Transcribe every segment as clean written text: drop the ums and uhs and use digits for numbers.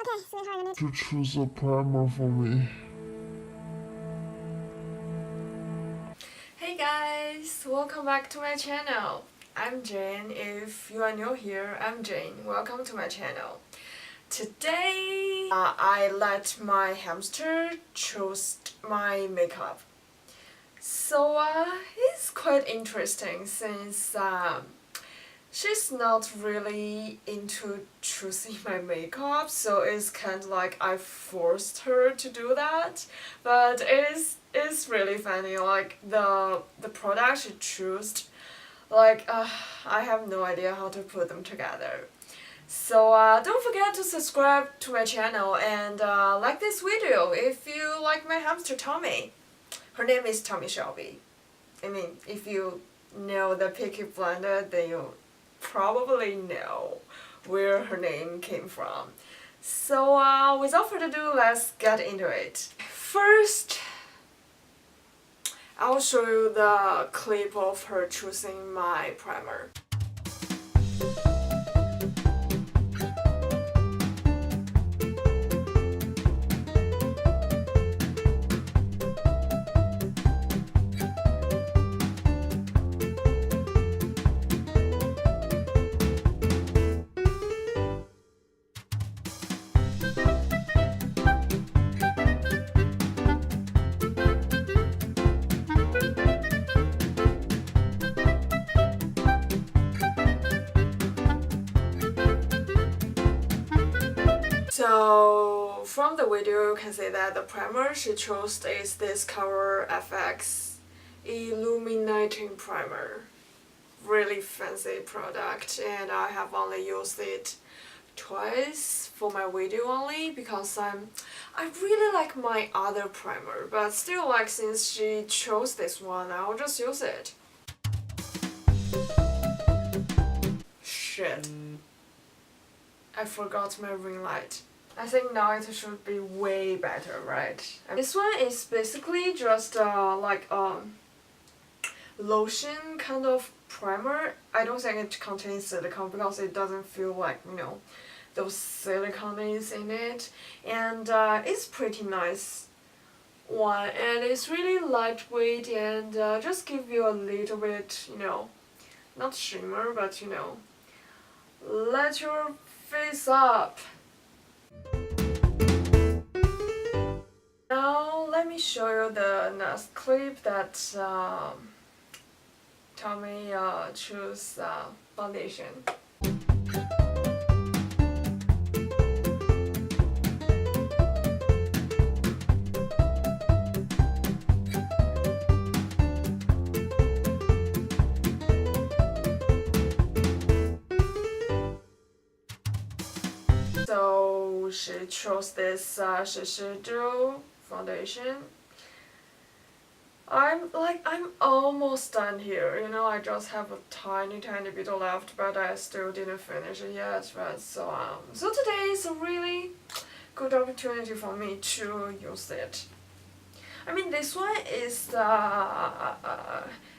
Okay, sweetheart, you need to choose a primer for me. Hey guys, welcome back to my channel. I'm Jane. If you are new here, I'm Jane. Welcome to my channel. Today, I let my hamster choose my makeup. So it's quite interesting since she's not really into choosing my makeup, so it's kind of like I forced her to do that. But it's really funny, like the product she chose, like I have no idea how to put them together. So don't forget to subscribe to my channel and like this video if you like my hamster Tommy. Her name is Tommy Shelby. I mean, if you know the Peaky Blender, then you probably know where her name came from. So without further ado, let's get into it. First, I'll show you the clip of her choosing my primer. So from the video you can see that the primer she chose is this ColorIcon Illuminizing primer. Really fancy product, and I have only used it twice for my video only because I really like my other primer, but still, like, since she chose this one, I'll just use it. Shit. I forgot my ring light. I think now it should be way better, right? And this one is basically just like a lotion kind of primer. I don't think it contains silicone because it doesn't feel like, you know, those silicone is in it. And it's pretty nice one, and it's really lightweight and just give you a little bit, you know, not shimmer, but, you know, let your face up. Now let me show you the next clip that Tommy chose foundation. So she chose this Shiseido foundation. I'm almost done here, you know, I just have a tiny bit left, but I still didn't finish it yet. But so today is a really good opportunity for me to use it. I mean, this one is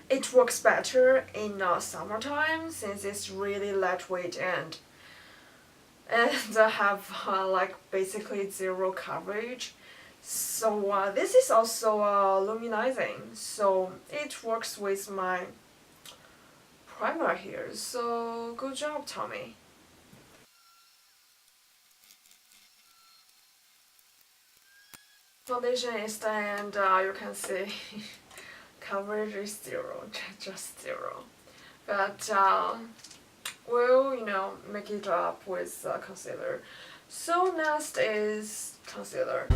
it works better in summertime since it's really lightweight and I have like basically zero coverage. So this is also Luminizing, so it works with my primer here. So good job, Tommy. Foundation is done, and you can see coverage is zero, just zero. But we'll, you know, make it up with concealer. So next is concealer.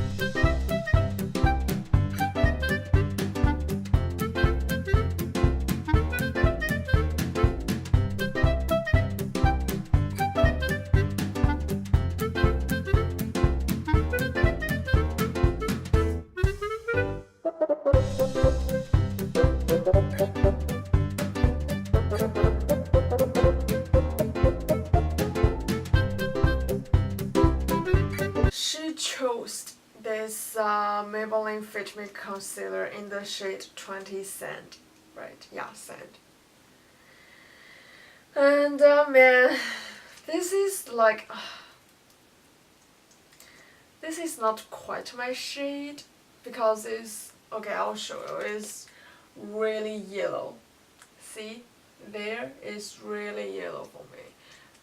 She chose this Maybelline Fit Me Concealer in the shade 20 Sand. Right, yeah, Sand. And man, this is like... This is not quite my shade because it's, okay, I'll show you, it's really yellow. See, there is really yellow for me,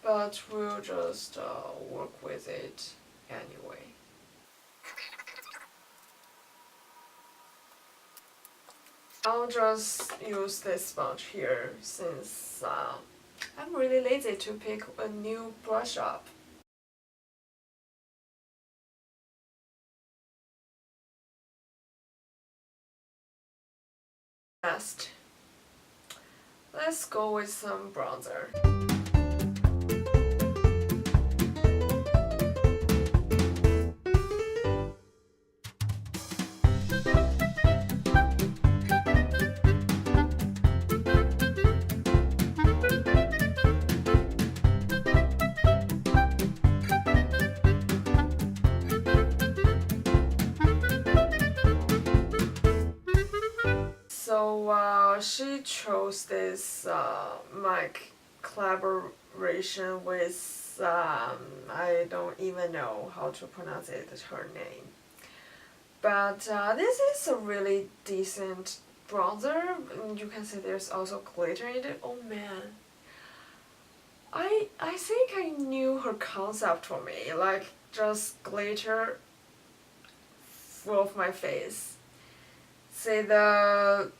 but we'll just work with it anyway. I'll just use this sponge here since I'm really lazy to pick a new brush up. Next, let's go with some bronzer. So she chose this collaboration with I don't even know how to pronounce it, her name. But this is a really decent bronzer. You can see there's also glitter in it. Oh man, I think I knew her concept for me, like just glitter full of my face. See, the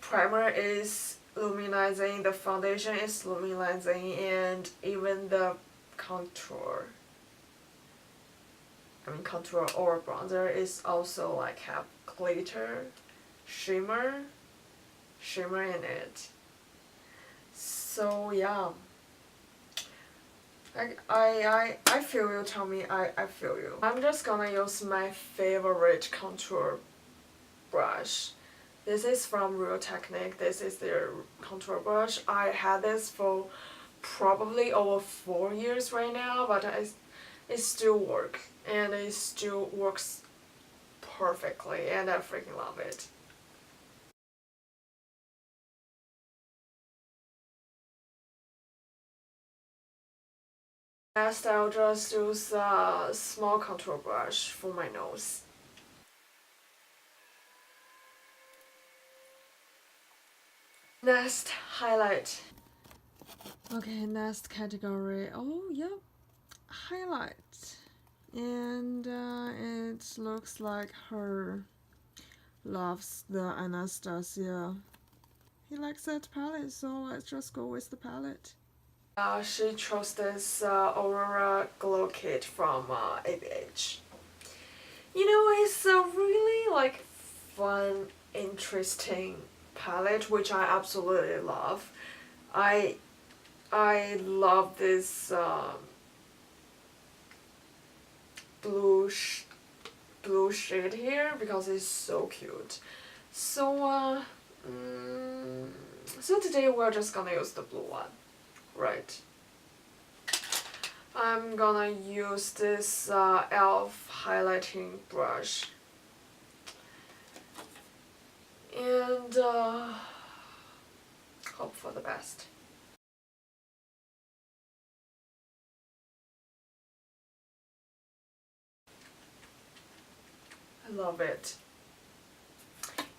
primer is Luminizing, the foundation is Luminizing, and even the contour or bronzer is also like have glitter, shimmer in it. So yeah, I feel you, Tommy. I feel you. I'm just gonna use my favorite contour brush. This is from Real Technique. This is their contour brush. I had this for probably over 4 years right now, but it still works, and it still works perfectly, and I freaking love it. Next, I'll just use a small contour brush for my nose. Next, highlight. Okay, next category. Oh, yep, highlight. And it looks like her loves the Anastasia. He likes that palette, so let's just go with the palette. She chose this Aurora Glow Kit from ABH. You know, it's a really like fun, interesting palette, which I absolutely love. I love this blue shade here because it's so cute. So so today we're just gonna use the blue one, right? I'm gonna use this e.l.f. highlighting brush and hope for the best. I love it.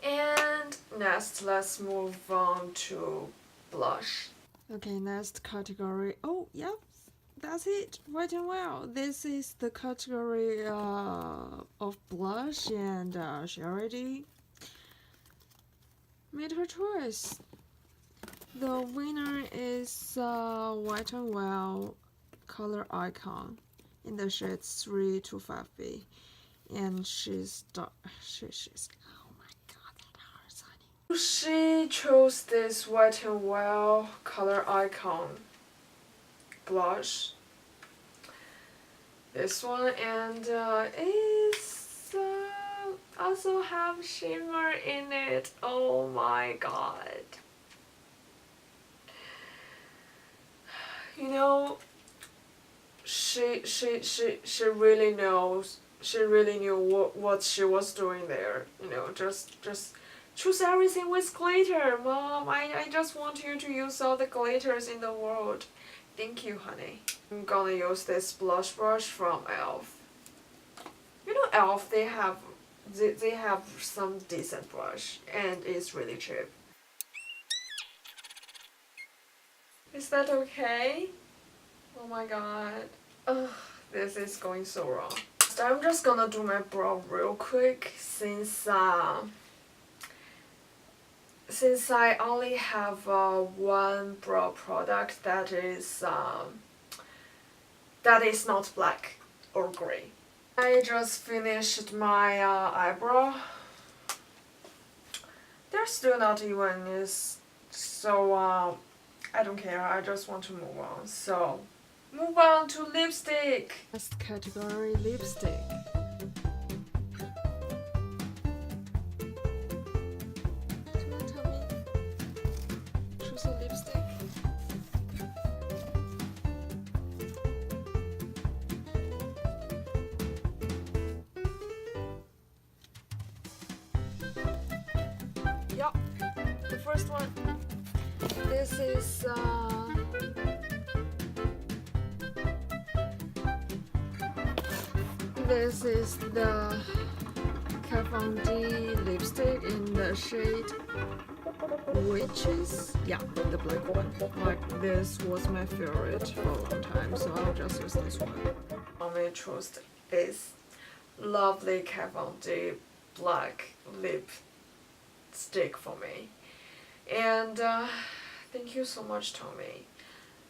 And next, let's move on to blush. Okay, next category. Oh, yep, that's it. Right and well. This is the category of blush, and she already made her choice. The winner is White and Well ColorIcon in the shade 325B, and she's oh my god, that hurts, honey. She chose this White and Well ColorIcon blush, this one, and it's also have shimmer in it. Oh my god. You know, she really knows. She really knew what she was doing there. You know, just choose everything with glitter, Mom. I just want you to use all the glitters in the world. Thank you, honey. I'm gonna use this blush brush from e.l.f. You know, Elf, they have some decent brush and it's really cheap. Is that okay? Oh my god. Ugh, this is going so wrong. So I'm just gonna do my brow real quick since I only have one brow product that is not black or gray. I just finished my eyebrow. They're still not even is so I don't care. I just want to move on. So move on to lipstick. Next category, lipstick. Can you tell me? Choose a lipstick. Yup, the first one. This is the Kat Von D lipstick in the shade Witches. Yeah, the black one. Like, this was my favorite for a long time, so I'll just use this one. I chose this lovely Kat Von D black lipstick for me. And thank you so much, Tommy.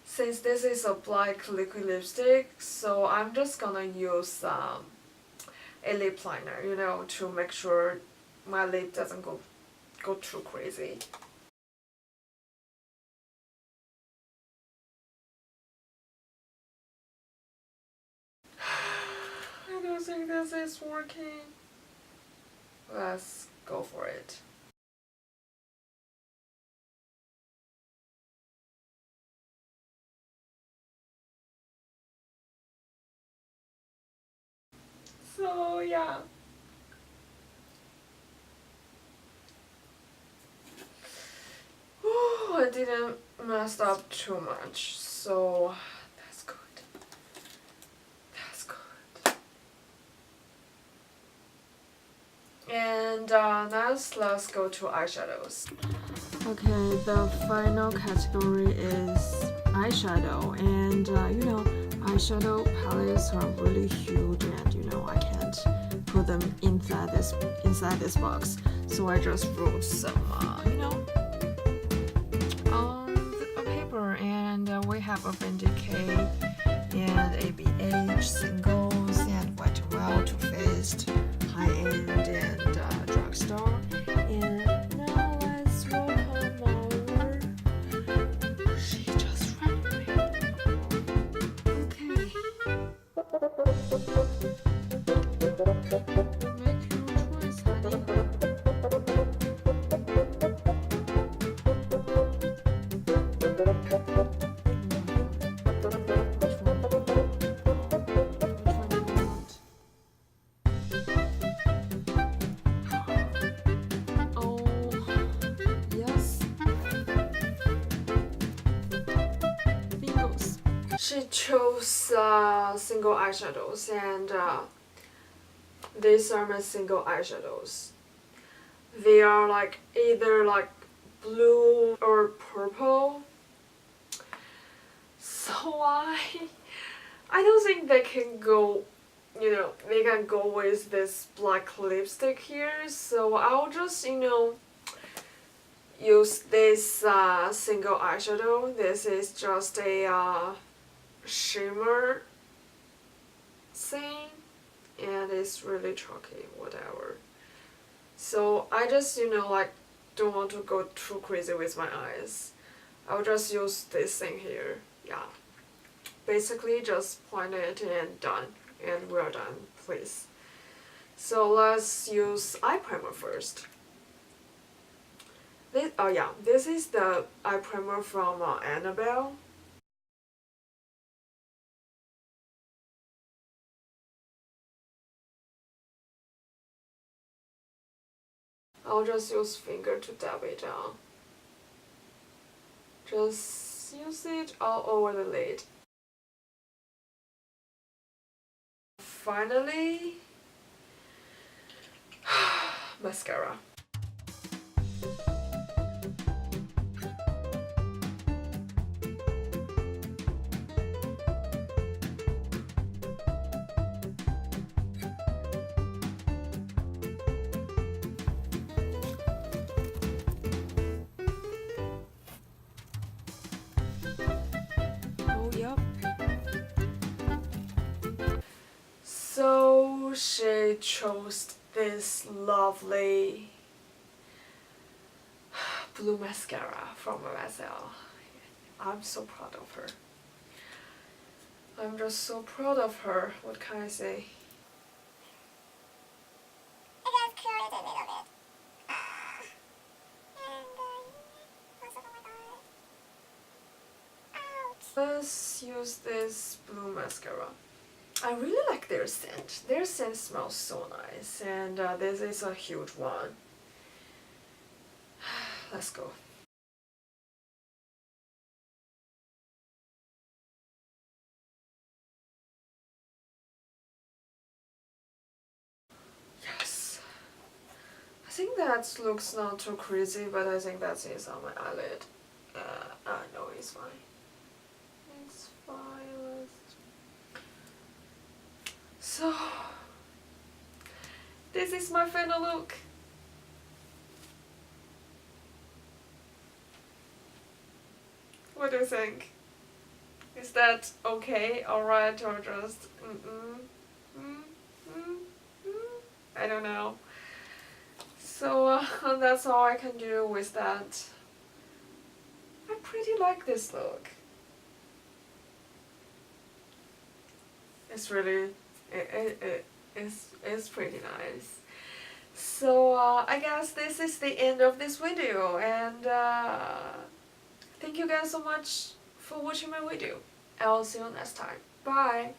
Since this is a black liquid lipstick, so I'm just gonna use a lip liner, you know, to make sure my lip doesn't go too crazy. I don't think this is working. Let's go for it. So yeah. I didn't mess up too much, so that's good. That's good. And next, let's go to eyeshadows. Okay, the final category is eyeshadow, and you know, eyeshadow palettes are really huge, and you know, I can't put them inside this box, so I just wrote some you know, on a paper. And we have a Bendy K and ABH singles and Wet n Wild, Too Faced, High End, and Drugstore. And now let's welcome our. She just ran away. Okay. Make your choice, honey. She chose single eyeshadows, and these are my single eyeshadows. They are like either like blue or purple. So I don't think they can go, you know, they can go with this black lipstick here. So I'll just, you know, use this single eyeshadow. This is just a shimmer thing, and it's really chalky, whatever. So I just, you know, like, don't want to go too crazy with my eyes. I'll just use this thing here. Yeah, basically just point it and done, and we're done, please. So let's use eye primer first. This is the eye primer from Annabelle. I'll just use finger to dab it down. Just use it all over the lid. Finally, mascara. So she chose this lovely blue mascara from AMAZINJJANE. I'm so proud of her. I'm just so proud of her. What can I say? I got curled a little bit. Oh my god. Ouch. Let's use this blue mascara. I really like their scent. Their scent smells so nice, and this is a huge one. Let's go. Yes. I think that looks not too crazy, but I think that is on my eyelid. No, it's fine. It's fine. So, this is my final look. What do you think? Is that okay, alright, or just I don't know. So that's all I can do with that. I pretty like this look. It's really, it's pretty nice. So I guess this is the end of this video, and thank you guys so much for watching my video. I'll see you next time. Bye!